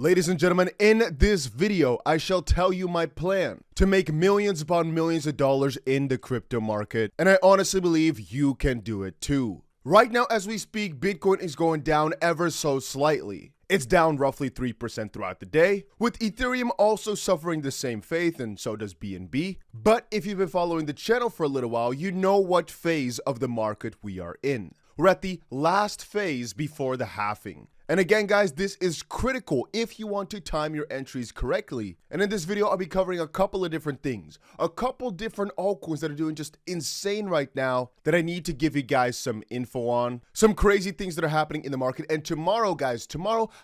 Ladies and gentlemen, in this video, I shall tell you my plan to make millions upon millions of dollars in the crypto market, and I honestly believe you can do it too. Right now, as we speak, Bitcoin is going down ever so slightly. It's down roughly 3% throughout the day, with Ethereum also suffering the same fate, and so does BNB. But if you've been following the channel for a little while, you know what phase of the market we are in. We're at the last phase before the halving. And again, guys, this is critical if you want to time your entries correctly. And in this video, I'll be covering a couple of different things, a couple different altcoins that are doing just insane right now that I need to give you guys some info on, some crazy things that are happening in the market. And tomorrow, guys,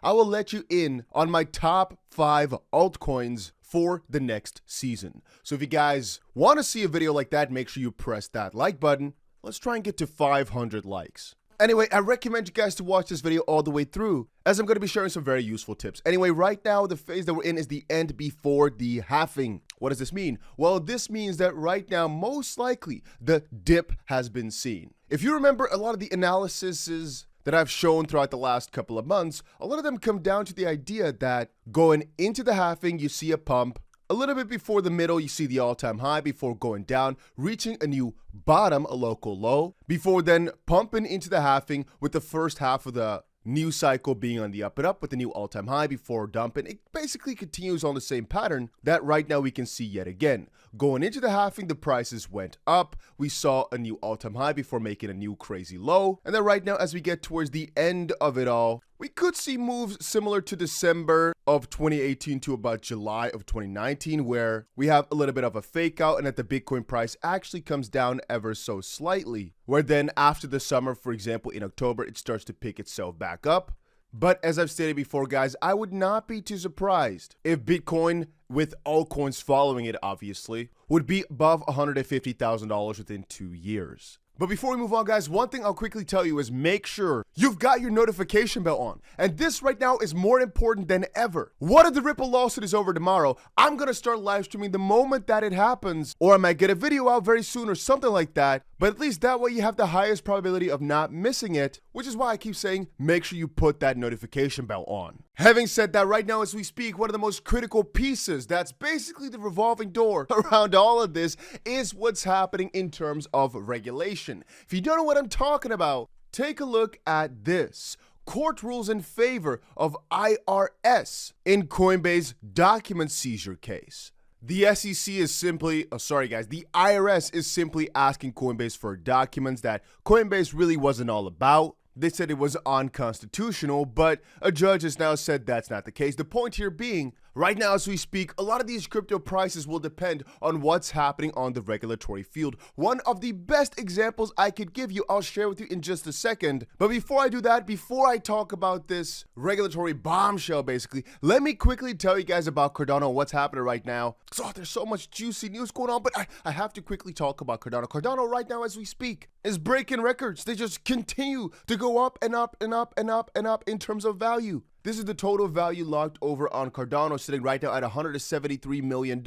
I will let you in on my top 5 altcoins for the next season. So if you guys want to see a video like that, make sure you press that like button. Let's try and get to 500 likes. Anyway, I recommend you guys to watch this video all the way through, as I'm going to be sharing some very useful tips. Anyway, right now, the phase that we're in is the end before the halving. What does this mean? Well, this means that right now, most likely, the dip has been seen. If you remember a lot of the analyses that I've shown throughout the last couple of months, a lot of them come down to the idea that going into the halving, you see a pump. A little bit before the middle, you see the all-time high before going down, reaching a new bottom, a local low, before then pumping into the halving with the first half of the new cycle being on the up and up with the new all-time high before dumping. It basically continues on the same pattern that right now we can see yet again. Going into the halving, the prices went up. We saw a new all-time high before making a new crazy low. And then right now, as we get towards the end of it all, we could see moves similar to December of 2018 to about July of 2019, where we have a little bit of a fake out and that the Bitcoin price actually comes down ever so slightly, where then after the summer, for example, in October, it starts to pick itself back up. But as I've stated before, guys, I would not be too surprised if Bitcoin, with altcoins following it, obviously, would be above $150,000 within 2 years. But before we move on, guys, one thing I'll quickly tell you is make sure you've got your notification bell on. And this right now is more important than ever. What if the Ripple lawsuit is over tomorrow? I'm going to start live streaming the moment that it happens, or I might get a video out very soon or something like that. But at least that way you have the highest probability of not missing it, which is why I keep saying make sure you put that notification bell on. Having said that, right now as we speak, one of the most critical pieces that's basically the revolving door around all of this is what's happening in terms of regulation. If you don't know what I'm talking about, take a look at this. Court rules in favor of IRS in Coinbase document seizure case. The SEC is simply, the IRS is simply asking Coinbase for documents that Coinbase really wasn't all about. They said it was unconstitutional, but a judge has now said that's not the case. The point here being, right now as we speak, a lot of these crypto prices will depend on what's happening on the regulatory field. One of the best examples I could give you, I'll share with you in just a second. But before I do that, before I talk about this regulatory bombshell, basically, let me quickly tell you guys about Cardano, what's happening right now. So there's so much juicy news going on, but I have to quickly talk about Cardano. Cardano right now as we speak is breaking records. They just continue to go up and up and up and up and up in terms of value. This is the total value locked over on Cardano, sitting right now at $173 million,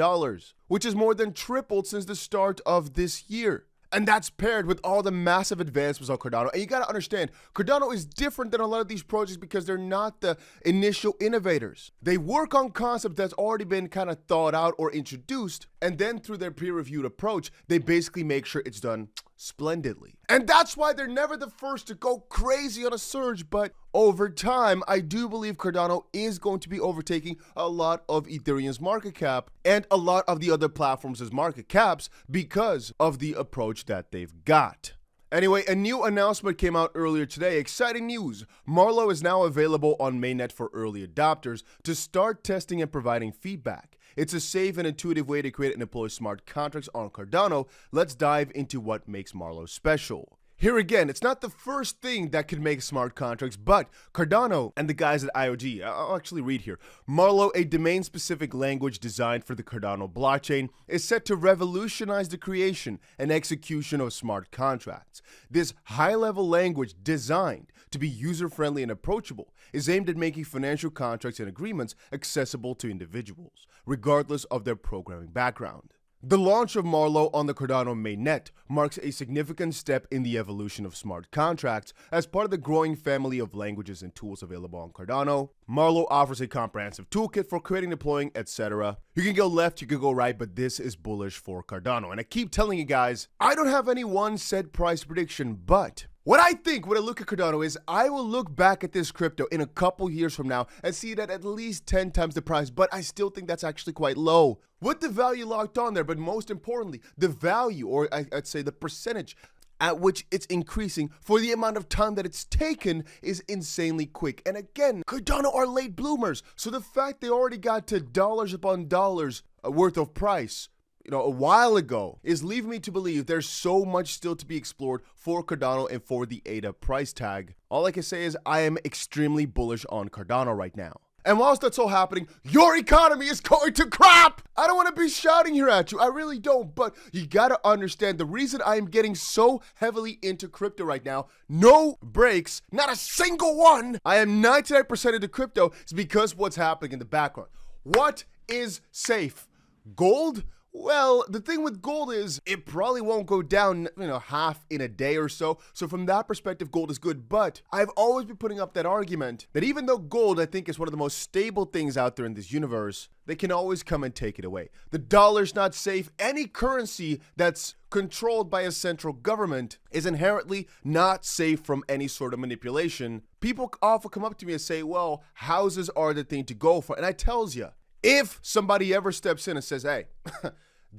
which is more than tripled since the start of this year. And that's paired with all the massive advancements on Cardano. And you got to understand, Cardano is different than a lot of these projects because they're not the initial innovators. They work on concepts that's already been kind of thought out or introduced. And then through their peer-reviewed approach, they basically make sure it's done splendidly. And that's why they're never the first to go crazy on a surge. But over time, I do believe Cardano is going to be overtaking a lot of Ethereum's market cap and a lot of the other platforms' market caps because of the approach that they've got. Anyway, a new announcement came out earlier today. Exciting news. Marlow is now available on mainnet for early adopters to start testing and providing feedback. It's a safe and intuitive way to create and deploy smart contracts on Cardano. Let's dive into what makes Marlow special. Here again, it's not the first thing that could make smart contracts, but Cardano and the guys at IOG, I'll actually read here. Marlow, a domain-specific language designed for the Cardano blockchain, is set to revolutionize the creation and execution of smart contracts. This high-level language, designed to be user-friendly and approachable, is aimed at making financial contracts and agreements accessible to individuals, regardless of their programming background. The launch of Marlowe on the Cardano mainnet marks a significant step in the evolution of smart contracts as part of the growing family of languages and tools available on Cardano. Marlowe offers a comprehensive toolkit for creating, deploying, etc. You can go left, you can go right, but this is bullish for Cardano. And I keep telling you guys, I don't have any one set price prediction, but what I think when I look at Cardano is I will look back at this crypto in a couple years from now and see that at least 10 times the price, but I still think that's actually quite low. With the value locked on there, but most importantly, the value, or I'd say the percentage at which it's increasing for the amount of time that it's taken is insanely quick. And again, Cardano are late bloomers. So the fact they already got to dollars upon dollars worth of price, a while ago, is leaving me to believe there's so much still to be explored for Cardano and for the ADA price tag. All I can say is I am extremely bullish on Cardano right now. And whilst that's all happening, your economy is going to crap! I don't want to be shouting here at you, I really don't, but you gotta understand the reason I am getting so heavily into crypto right now, no breaks, not a single one, I am 99% into crypto, is because what's happening in the background. What is safe? Gold? Well, the thing with gold is it probably won't go down, half in a day or so. So from that perspective, gold is good. But I've always been putting up that argument that even though gold, I think, is one of the most stable things out there in this universe, they can always come and take it away. The dollar's not safe. Any currency that's controlled by a central government is inherently not safe from any sort of manipulation. People often come up to me and say, well, houses are the thing to go for. And I tells you, if somebody ever steps in and says, hey,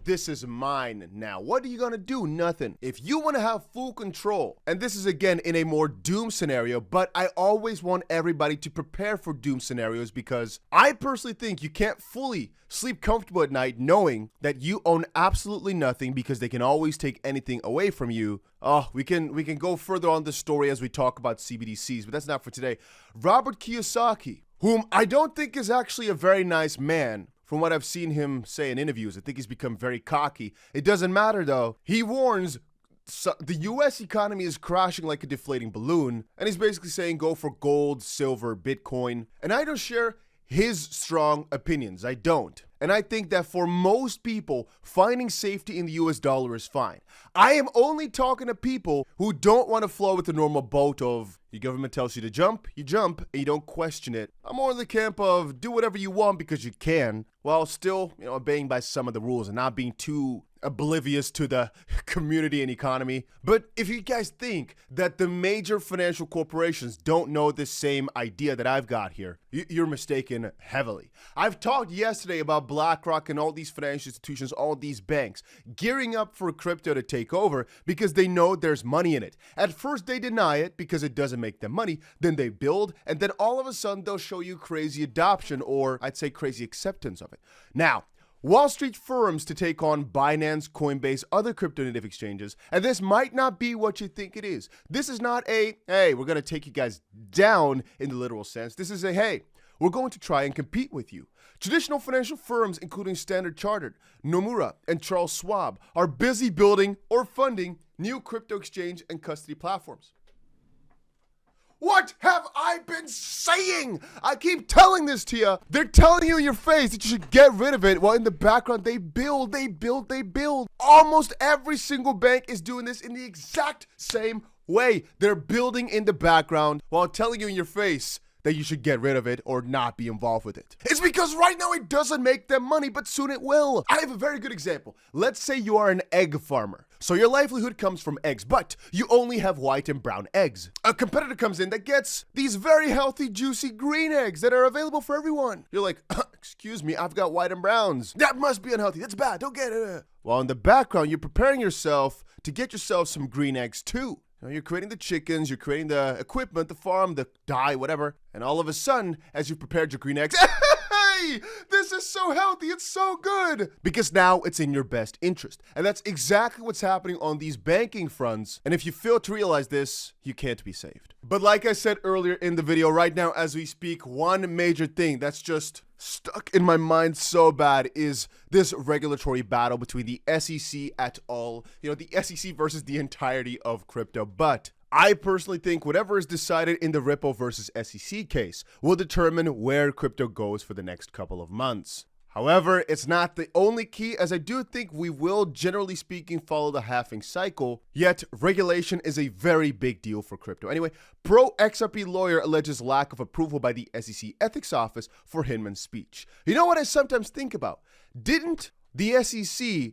this is mine now, what are you gonna do? Nothing. If you wanna have full control, and this is again in a more doom scenario, but I always want everybody to prepare for doom scenarios because I personally think you can't fully sleep comfortable at night knowing that you own absolutely nothing because they can always take anything away from you. Oh, we can go further on this story as we talk about CBDCs, but that's not for today. Robert Kiyosaki, whom I don't think is actually a very nice man, from what I've seen him say in interviews. I think he's become very cocky. It doesn't matter though. He warns the US economy is crashing like a deflating balloon, and he's basically saying go for gold, silver, Bitcoin. And I don't share his strong opinions. I don't. And I think that for most people, finding safety in the US dollar is fine. I am only talking to people who don't want to flow with the normal boat of your government tells you to jump, you jump, and you don't question it. I'm more in the camp of do whatever you want because you can, while still, obeying by some of the rules and not being too oblivious to the community and economy. But if you guys think that the major financial corporations don't know the same idea that I've got here, you're mistaken heavily. I've talked yesterday about BlackRock and all these financial institutions, all these banks, gearing up for crypto to take over because they know there's money in it. At first they deny it because it doesn't make them money, then they build, and then all of a sudden they'll show you crazy adoption, or I'd say crazy acceptance of it. Now, Wall Street firms to take on Binance, Coinbase, other crypto native exchanges, and this might not be what you think it is. This is not a, hey, we're going to take you guys down in the literal sense. This is a, hey, we're going to try and compete with you. Traditional financial firms, including Standard Chartered, Nomura, and Charles Schwab, are busy building or funding new crypto exchange and custody platforms. What have I been saying? I keep telling this to you. They're telling you in your face that you should get rid of it, while in the background they build. Almost every single bank is doing this in the exact same way. They're building in the background while telling you in your face that you should get rid of it or not be involved with it. It's because right now it doesn't make them money, but soon it will. I have a very good example. Let's say you are an egg farmer. So your livelihood comes from eggs, but you only have white and brown eggs. A competitor comes in that gets these very healthy, juicy green eggs that are available for everyone. You're like, excuse me, I've got white and browns. That must be unhealthy. That's bad. Don't get it. While in the background, you're preparing yourself to get yourself some green eggs too. You're creating the chickens, you're creating the equipment, the farm, the dye, whatever. And all of a sudden, as you've prepared your green eggs, hey, this is so healthy, it's so good. Because now it's in your best interest. And that's exactly what's happening on these banking fronts. And if you fail to realize this, you can't be saved. But like I said earlier in the video, right now as we speak, one major thing that's just stuck in my mind so bad is this regulatory battle between the SEC et al. The SEC versus the entirety of crypto. But I personally think whatever is decided in the Ripple versus SEC case will determine where crypto goes for the next couple of months. However, it's not the only key, as I do think we will, generally speaking, follow the halving cycle, yet regulation is a very big deal for crypto. Anyway, pro-XRP lawyer alleges lack of approval by the SEC ethics office for Hinman's speech. You know what I sometimes think about? Didn't the SEC,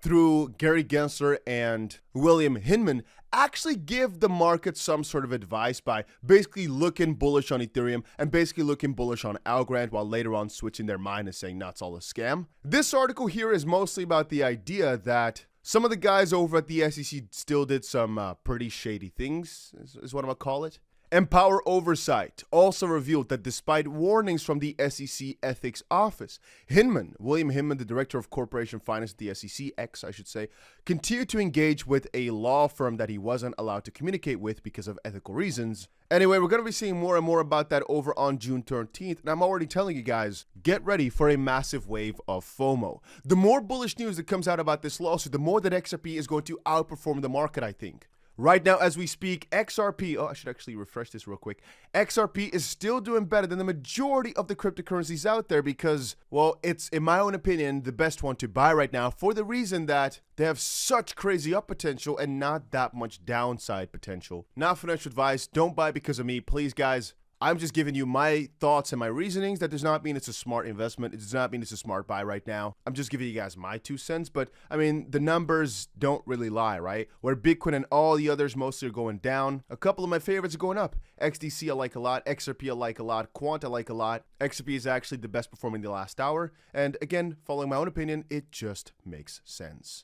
through Gary Gensler and William Hinman, actually give the market some sort of advice by basically looking bullish on Ethereum and basically looking bullish on Algorand, while later on switching their mind and saying, no, it's all a scam? This article here is mostly about the idea that some of the guys over at the SEC still did some pretty shady things, is what I'm gonna call it. Empower Oversight also revealed that despite warnings from the SEC Ethics Office, William Hinman, the Director of Corporation Finance at the SEC, I should say, continued to engage with a law firm that he wasn't allowed to communicate with because of ethical reasons. Anyway, we're going to be seeing more and more about that over on June 13th, and I'm already telling you guys, get ready for a massive wave of FOMO. The more bullish news that comes out about this lawsuit, the more that XRP is going to outperform the market, I think. Right now, as we speak, XRP, I should actually refresh this real quick. XRP is still doing better than the majority of the cryptocurrencies out there because, well, it's, in my own opinion, the best one to buy right now for the reason that they have such crazy up potential and not that much downside potential. Not financial advice. Don't buy because of me. Please, guys. I'm just giving you my thoughts and my reasonings. That does not mean it's a smart investment. It does not mean it's a smart buy right now. I'm just giving you guys my 2 cents, but I mean, the numbers don't really lie, right? Where Bitcoin and all the others mostly are going down. A couple of my favorites are going up. XDC I like a lot. XRP I like a lot. Quant I like a lot. XRP is actually the best performing the last hour. And again, following my own opinion, it just makes sense.